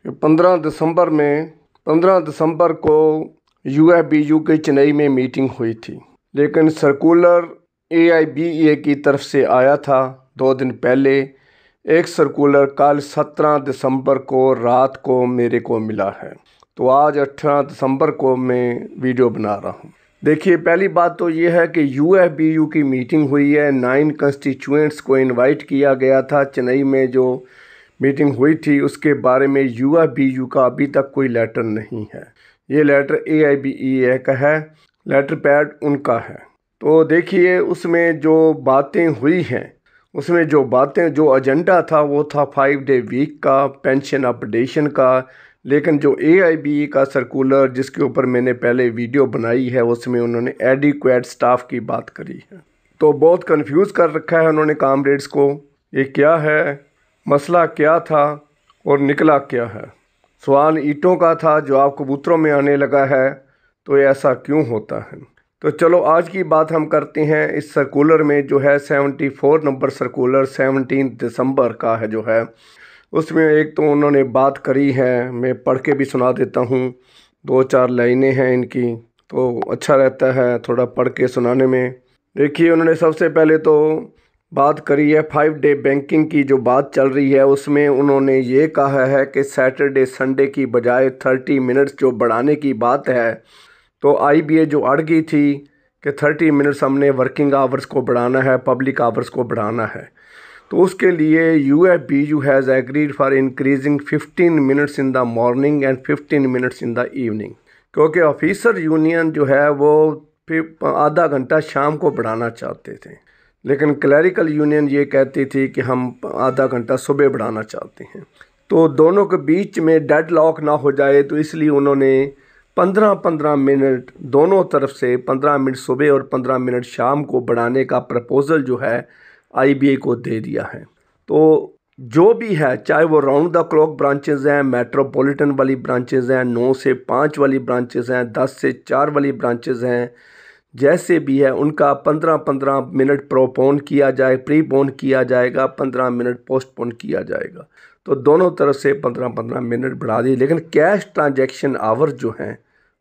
कि 15 दिसंबर को यूएफबीयू की चेन्नई में मीटिंग हुई थी, लेकिन सर्कुलर एआईबीईए की तरफ से आया था 2 दिन पहले। एक सर्कुलर कल 17 दिसंबर को रात को मेरे को मिला है, तो आज 18 दिसंबर को मैं वीडियो बना रहा हूँ। देखिए, पहली बात तो ये है कि यूएफबीयू की मीटिंग हुई है, 9 कंस्टिट्यूएंट्स को इनवाइट किया गया था। चेन्नई में जो मीटिंग हुई थी उसके बारे में यूएफबीयू का अभी तक कोई लेटर नहीं है। ये लेटर एआईबीईए का है, लेटर पैड उनका है। तो देखिए, उसमें जो बातें हुई हैं, उसमें जो एजेंडा था वो था 5 डे वीक का, पेंशन अपडेशन का। लेकिन जो एआईबीई का सर्कुलर जिसके ऊपर मैंने पहले वीडियो बनाई है, उसमें उन्होंने एडिक्वेट स्टाफ की बात करी है। तो बहुत कंफ्यूज कर रखा है उन्होंने कामरेड्स को। ये क्या है, मसला क्या था और निकला क्या है। सवाल ईंटों का था जो आप कबूतरों में आने लगा है, तो ऐसा क्यों होता है। तो चलो आज की बात हम करते हैं इस सर्कुलर में, जो है 74 नंबर सर्कुलर 17 दिसंबर का है जो है। उसमें एक तो उन्होंने बात करी है, मैं पढ़ के भी सुना देता हूँ। 2-4 लाइनें हैं इनकी, तो अच्छा रहता है थोड़ा पढ़ के सुनाने में। देखिए, उन्होंने सबसे पहले तो बात करी है 5 डे बैंकिंग की। जो बात चल रही है उसमें उन्होंने ये कहा है कि सैटरडे संडे की बजाय 30 मिनट्स जो बढ़ाने की बात है, तो आईबीए जो अड़ गई थी कि 30 मिनट्स हमने वर्किंग आवर्स को बढ़ाना है, पब्लिक आवर्स को बढ़ाना है। तो उसके लिए UFBU has agreed for increasing 15 minutes in the morning and 15 minutes in the evening, क्योंकि ऑफिसर यूनियन जो है वो आधा घंटा शाम को बढ़ाना चाहते थे, लेकिन क्लरिकल यूनियन ये कहती थी कि हम आधा घंटा सुबह बढ़ाना चाहते हैं। तो दोनों के बीच में डेडलॉक ना हो जाए, तो इसलिए उन्होंने 15-15 मिनट दोनों तरफ से 15 मिनट सुबह और 15 मिनट शाम को बढ़ाने का प्रपोज़ल जो है आईबीए को दे दिया है। तो जो भी है, चाहे वो राउंड द क्लॉक ब्रांचेस हैं, मेट्रोपॉलिटन वाली ब्रांचेस हैं, 9 से 5 वाली ब्रांचेस हैं, 10 से 4 वाली ब्रांचेस हैं, जैसे भी है उनका 15-15 मिनट प्रोपोन किया जाए, प्रीपोन किया जाएगा, 15 मिनट पोस्टपोन किया जाएगा। तो दोनों तरफ से 15-15 मिनट बढ़ा दी, लेकिन कैश ट्रांजैक्शन आवर जो हैं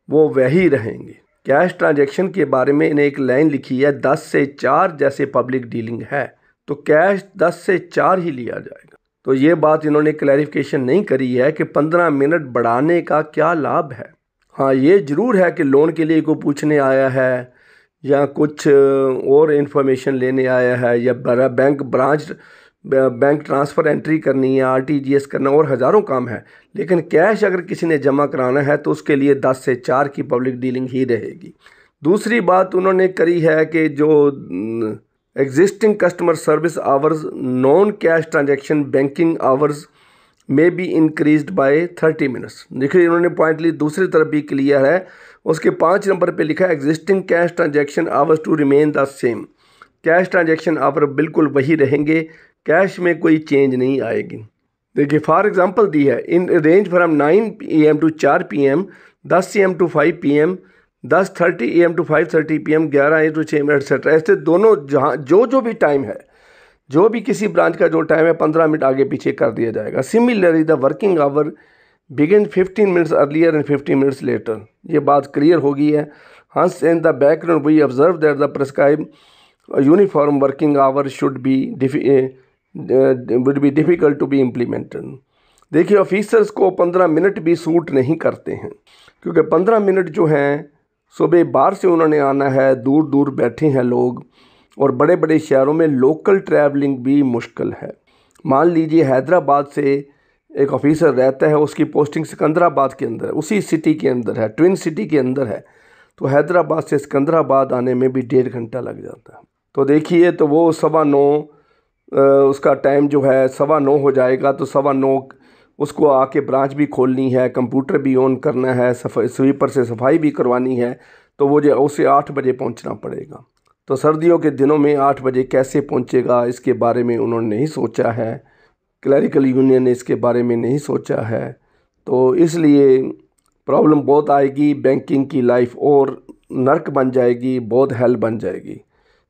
वो वही रहेंगे। कैश ट्रांजैक्शन के बारे में इन्हें एक लाइन लिखी है, 10 से 4 जैसे पब्लिक डीलिंग है तो कैश 10 से 4 ही लिया जाएगा। तो ये बात इन्होंने क्लैरिफिकेशन नहीं करी है कि 15 मिनट बढ़ाने का क्या लाभ है। हाँ, ये ज़रूर है कि लोन के लिए कोई पूछने आया है या कुछ और इन्फॉर्मेशन लेने आया है, या बैंक ट्रांसफ़र एंट्री करनी है, आरटीजीएस करना, और हज़ारों काम है। लेकिन कैश अगर किसी ने जमा कराना है तो उसके लिए 10 से 4 की पब्लिक डीलिंग ही रहेगी। दूसरी बात उन्होंने करी है कि जो existing customer service hours, non cash transaction banking hours में बी इंक्रीज्ड बाय 30 मिनट्स। देखिए, इन्होंने पॉइंटली दूसरी तरफ भी क्लियर है। उसके 5 नंबर पे लिखा है existing cash transaction hours to remain the same. Cash transaction hour बिल्कुल वही रहेंगे, कैश में कोई चेंज नहीं आएगी। देखिए, फॉर एग्जांपल दी है, in range from 9 AM to 4 PM, 10 AM to 5 PM, 10:30 AM to 5:30 PM, 11 AM to 6 minute etcetera. ऐसे दोनों जहाँ जो भी टाइम है, जो भी किसी ब्रांच का जो टाइम है, 15 मिनट आगे पीछे कर दिया जाएगा। Similarly the working hour begin 15 minutes earlier and 15 minutes later. ये बात क्लियर हो गई है। Hence in the background we observe that the prescribed uniform working hour should be difficult to be implemented. देखिए, ऑफिसर्स को 15 मिनट भी suit नहीं करते हैं, क्योंकि 15 मिनट जो हैं, सुबह बाहर से उन्होंने आना है, दूर दूर बैठे हैं लोग, और बड़े बड़े शहरों में लोकल ट्रैवलिंग भी मुश्किल है। मान लीजिए हैदराबाद से एक ऑफिसर रहता है, उसकी पोस्टिंग सिकंदराबाद के अंदर है, उसी सिटी के अंदर है, ट्विन सिटी के अंदर है, तो हैदराबाद से सिकंदराबाद आने में भी 1.5 घंटा लग जाता है। तो देखिए, तो वो 9:15 उसका टाइम जो है 9:15 हो जाएगा, तो 9:15 उसको आके ब्रांच भी खोलनी है, कंप्यूटर भी ऑन करना है, स्वीपर से सफाई भी करवानी है, तो वो जो उसे 8 बजे पहुंचना पड़ेगा। तो सर्दियों के दिनों में 8 बजे कैसे पहुंचेगा, इसके बारे में उन्होंने नहीं सोचा है, क्लरिकल यूनियन ने इसके बारे में नहीं सोचा है। तो इसलिए प्रॉब्लम बहुत आएगी, बैंकिंग की लाइफ और नर्क बन जाएगी, बहुत हेल बन जाएगी।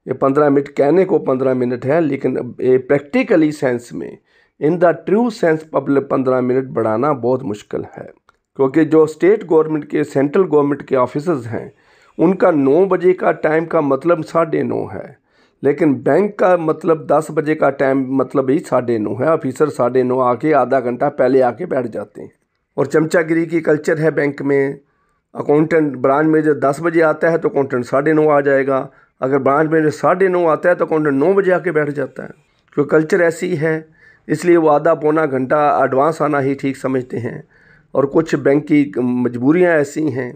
ये 15 मिनट कहने को 15 मिनट है, लेकिन प्रैक्टिकली सेंस में in the true sense public 15 minute बढ़ाना बहुत मुश्किल है, क्योंकि जो स्टेट गवर्नमेंट के सेंट्रल गवर्नमेंट के ऑफिसर्स हैं उनका 9 बजे का टाइम का मतलब 9:30 है, लेकिन बैंक का मतलब 10 बजे का टाइम मतलब ही 9:30 है। ऑफिसर 9:30 आके आधा घंटा पहले आके बैठ जाते हैं। और चमचागिरी की कल्चर है बैंक में। अकाउंटेंट ब्रांच में जो 10 बजे आता है तो अकाउंटेंट 9:30 आ जाएगा, अगर ब्रांच में जो 9:30 आता है तो अकाउंटेंट 9 बजे आके बैठ जाता है। क्योंकि कल्चर ऐसी है, इसलिए वो आधा पौना घंटा एडवांस आना ही ठीक समझते हैं। और कुछ बैंक की मजबूरियां ऐसी हैं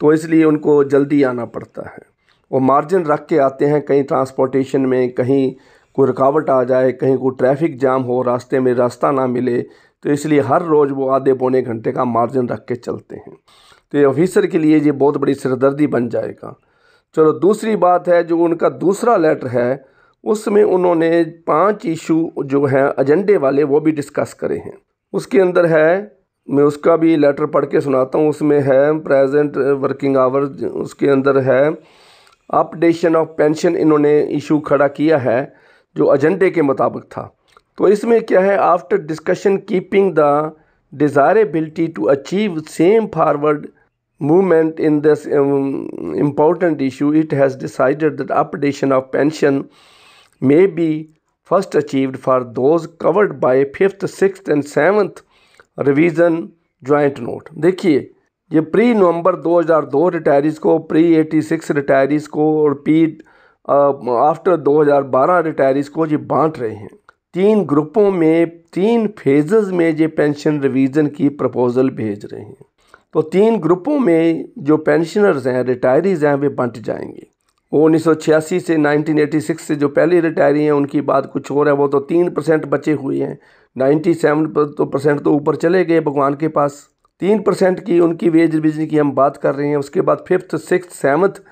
तो इसलिए उनको जल्दी आना पड़ता है। वो मार्जिन रख के आते हैं, कहीं ट्रांसपोर्टेशन में कहीं कोई रुकावट आ जाए, कहीं कोई ट्रैफिक जाम हो, रास्ते में रास्ता ना मिले, तो इसलिए हर रोज़ वो आधे पौने घंटे का मार्जिन रख के चलते हैं। तो ये ऑफिसर के लिए ये बहुत बड़ी सिरदर्दी बन जाएगा। चलो, दूसरी बात है जो उनका दूसरा लेटर है, उसमें उन्होंने 5 इशू जो हैं एजेंडे वाले वो भी डिस्कस करे हैं। उसके अंदर है, मैं उसका भी लेटर पढ़ के सुनाता हूँ। उसमें है प्रेजेंट वर्किंग आवर्स, उसके अंदर है अपडेशन ऑफ पेंशन, इन्होंने इशू खड़ा किया है जो एजेंडे के मुताबिक था। तो इसमें क्या है, after discussion keeping the desirability to achieve same forward movement in this important issue, it has decided that updation of pension may be first achieved for those covered by 5th, 6th and 7th revision joint note। देखिए, ये pre नवंबर 2002 रिटायरीज़ को, pre 86 रिटायरीज़ को और after 2012 रिटायरीज़ को ये बांट रहे हैं। 3 ग्रुपों में 3 फेजेस में ये पेंशन रिवीजन की प्रपोजल भेज रहे हैं। तो 3 ग्रुपों में जो पेंशनर्स हैं, रिटायरीज़ हैं, वे बंट जाएंगे। वो 1986 से 1986 से जो पहले रिटायरी हैं उनकी बात कुछ और है, वो तो 3% बचे हुए हैं। 97% तो ऊपर चले गए भगवान के पास। 3% की उनकी वेज रिविजन की हम बात कर रहे हैं। उसके बाद 5th, 6th, 7th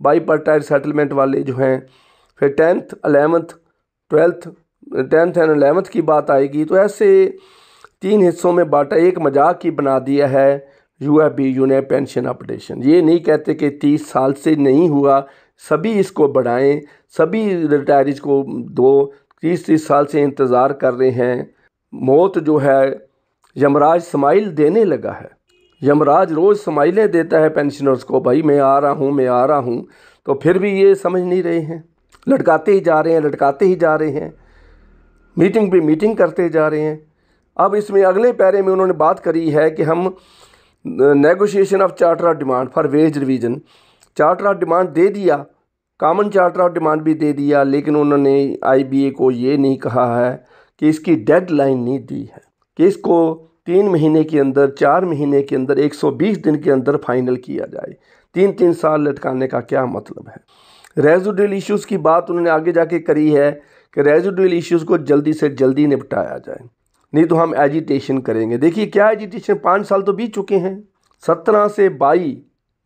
बाईपार्टाइट सेटलमेंट वाले जो हैं, फिर 10th, 11th, 12th, 10th and 11th की बात आएगी। तो ऐसे 3 हिस्सों में बांटा, एक मजाक ही बना दिया है यूएफबीयू ने पेंशन अपडेशन। ये नहीं कहते कि 30 साल से नहीं हुआ, सभी इसको बढ़ाएं, सभी रिटायरीज को दो। 30 साल से इंतज़ार कर रहे हैं। मौत जो है, यमराज स्माइल देने लगा है। यमराज रोज़ स्माइलें देता है पेंशनर्स को, भाई मैं आ रहा हूँ, मैं आ रहा हूँ। तो फिर भी ये समझ नहीं रहे हैं, लटकाते ही जा रहे हैं, लटकाते ही जा रहे हैं, मीटिंग पे मीटिंग करते जा रहे हैं। अब इसमें अगले पैरे में उन्होंने बात करी है कि हम negotiation of charter of demand for wage revision, charter of demand दे दिया, कॉमन चार्टर ऑफ डिमांड भी दे दिया, लेकिन उन्होंने आईबीए को ये नहीं कहा है कि इसकी डेडलाइन नहीं दी है कि इसको 3 महीने के अंदर, 4 महीने के अंदर, 120 दिन के अंदर फाइनल किया जाए। 3-3 साल लटकाने का क्या मतलब है। रेजिडुअल इश्यूज़ की बात उन्होंने आगे जाके करी है कि रेजिडुअल इश्यूज़ को जल्दी से जल्दी निपटाया जाए, नहीं तो हम एजिटेशन करेंगे। देखिए क्या एजिटेशन, 5 साल तो बीत चुके हैं। 17 से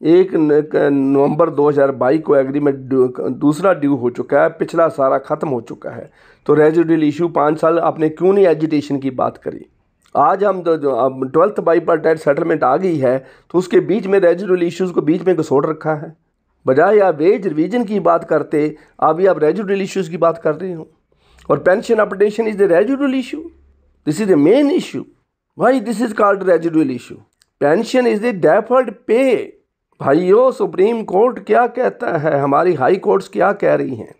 1 नवंबर 2022 को एग्रीमेंट दूसरा ड्यू हो चुका है, पिछला सारा ख़त्म हो चुका है। तो रेजिडुअल इशू 5 साल आपने क्यों नहीं एजिटेशन की बात करी। आज हम 12th बाईपार्टाइट सेटलमेंट आ गई है तो उसके बीच में रेजिडुअल इश्यूज़ को बीच में घसोड़ रखा है। बजाय आप वेज रिवीजन की बात करते, अभी आप रेजिडुअल इश्यूज़ की बात कर रहे हो। और pension updation is the residual issue, this is the main issue. Why this is called residual issue. Pension is the deferred पे। भाइयों, सुप्रीम कोर्ट क्या कहता है, हमारी हाई कोर्ट्स क्या कह रही हैं,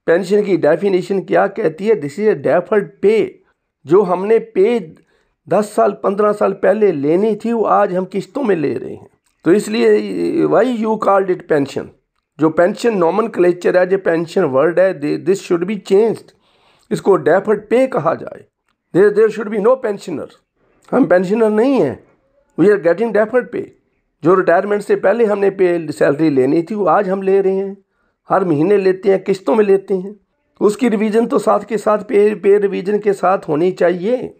पेंशन की डेफिनेशन क्या कहती है, दिस इज अ डेफर्ड पे। जो हमने पे 10 साल 15 साल पहले लेनी थी वो आज हम किस्तों में ले रहे हैं। तो इसलिए why you called it pension. जो पेंशन नॉमेनक्लेचर है, जो पेंशन वर्ड है, दिस शुड बी चेंज्ड। इसको डेफर्ड पे कहा जाए। There should be no pensioner. हम पेंशनर नहीं हैं, वी आर गेटिंग डेफर्ड पे। जो रिटायरमेंट से पहले हमने पे सैलरी लेनी थी वो आज हम ले रहे हैं, हर महीने लेते हैं, किस्तों में लेते हैं। उसकी रिवीजन तो साथ के साथ पे रिवीजन के साथ होनी चाहिए।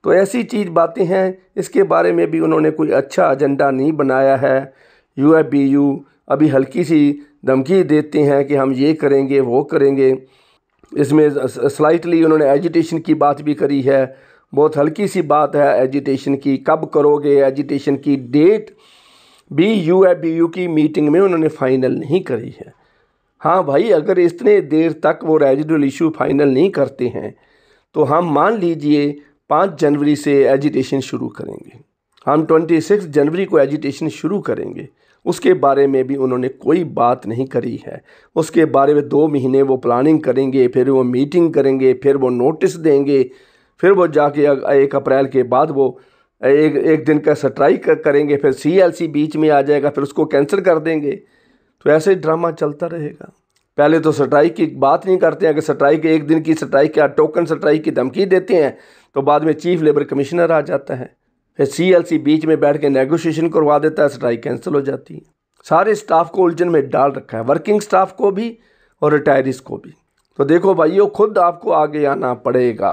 तो ऐसी चीज़ बातें हैं, इसके बारे में भी उन्होंने कोई अच्छा एजेंडा नहीं बनाया है। यूएफबीयू अभी हल्की सी धमकी देते हैं कि हम ये करेंगे वो करेंगे। इसमें स्लाइटली उन्होंने एजिटेशन की बात भी करी है, बहुत हल्की सी बात है एजिटेशन की। कब करोगे एजिटेशन की डेट भी यूएफबीयू की मीटिंग में उन्होंने फाइनल नहीं करी है। हाँ भाई, अगर इतने देर तक वो रेजिडुअल इशू फाइनल नहीं करते हैं तो हम मान लीजिए 5 जनवरी से एजिटेशन शुरू करेंगे, हम 26 जनवरी को एजिटेशन शुरू करेंगे। उसके बारे में भी उन्होंने कोई बात नहीं करी है। उसके बारे में 2 महीने वो प्लानिंग करेंगे, फिर वो मीटिंग करेंगे, फिर वो नोटिस देंगे, फिर वो जाके 1 अप्रैल के बाद वो एक दिन का स्ट्राइक करेंगे, फिर CLC बीच में आ जाएगा, फिर उसको कैंसिल कर देंगे। तो ऐसे ही ड्रामा चलता रहेगा। पहले तो स्ट्राइक की बात नहीं करते हैं, अगर स्ट्राइक 1 दिन की स्ट्राइक या टोकन स्ट्राइक की धमकी देते हैं तो बाद में चीफ लेबर कमिश्नर आ जाता है, फिर CLC बीच में बैठ के नेगोशिएशन करवा देता है, स्ट्राइक कैंसिल हो जाती है। सारे स्टाफ को उलझन में डाल रखा है, वर्किंग स्टाफ को भी और रिटायरीज को भी। तो देखो भाइयों, खुद आपको आगे आना पड़ेगा।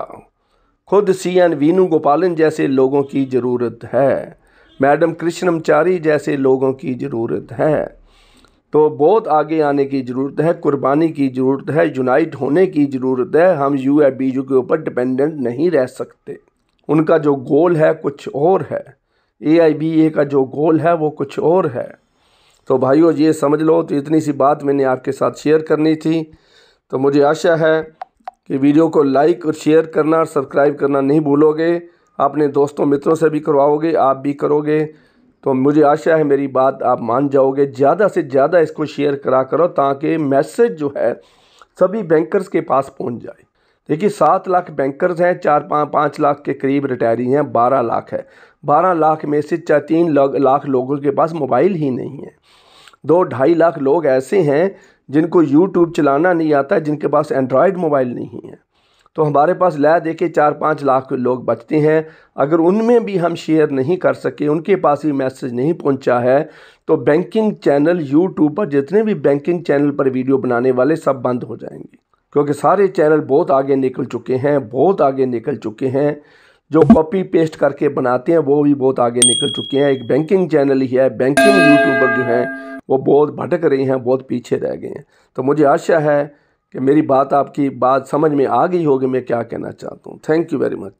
खुद CN वेणुगोपालन जैसे लोगों की ज़रूरत है, मैडम कृष्णमचारी जैसे लोगों की ज़रूरत है। तो बहुत आगे आने की ज़रूरत है, कुर्बानी की ज़रूरत है, यूनाइट होने की ज़रूरत है। हम UABU के ऊपर डिपेंडेंट नहीं रह सकते। उनका जो गोल है कुछ और है, AIBA का जो गोल है वो कुछ और है। तो भाइयों ये समझ लो। तो इतनी सी बात मैंने आपके साथ शेयर करनी थी। तो मुझे आशा है कि वीडियो को लाइक और शेयर करना और सब्सक्राइब करना नहीं भूलोगे। अपने दोस्तों मित्रों से भी करवाओगे, आप भी करोगे, तो मुझे आशा है मेरी बात आप मान जाओगे। ज़्यादा से ज़्यादा इसको शेयर करा करो ताकि मैसेज जो है सभी बैंकर्स के पास पहुंच जाए। देखिए 7 लाख बैंकर्स हैं, 4-5 लाख के करीब रिटायरी हैं, 12 लाख है। 12 लाख में से 3 लाख लोगों के पास मोबाइल ही नहीं है। 2-2.5 लाख लोग ऐसे हैं जिनको यूट्यूब चलाना नहीं आता, जिनके पास एंड्रॉयड मोबाइल नहीं है। तो हमारे पास ला देके 4-5 लाख लोग बचते हैं। अगर उनमें भी हम शेयर नहीं कर सके, उनके पास भी मैसेज नहीं पहुंचा है, तो बैंकिंग चैनल यूट्यूब पर जितने भी बैंकिंग चैनल पर वीडियो बनाने वाले सब बंद हो जाएंगे, क्योंकि सारे चैनल बहुत आगे निकल चुके हैं, बहुत आगे निकल चुके हैं। जो कॉपी पेस्ट करके बनाते हैं वो भी बहुत आगे निकल चुके हैं। एक बैंकिंग चैनल ही है, बैंकिंग यूट्यूबर जो हैं वो बहुत भटक रहे हैं, बहुत पीछे रह गए हैं। तो मुझे आशा है कि मेरी बात आपकी बात समझ में आ गई होगी मैं क्या कहना चाहता हूँ। Thank you very much.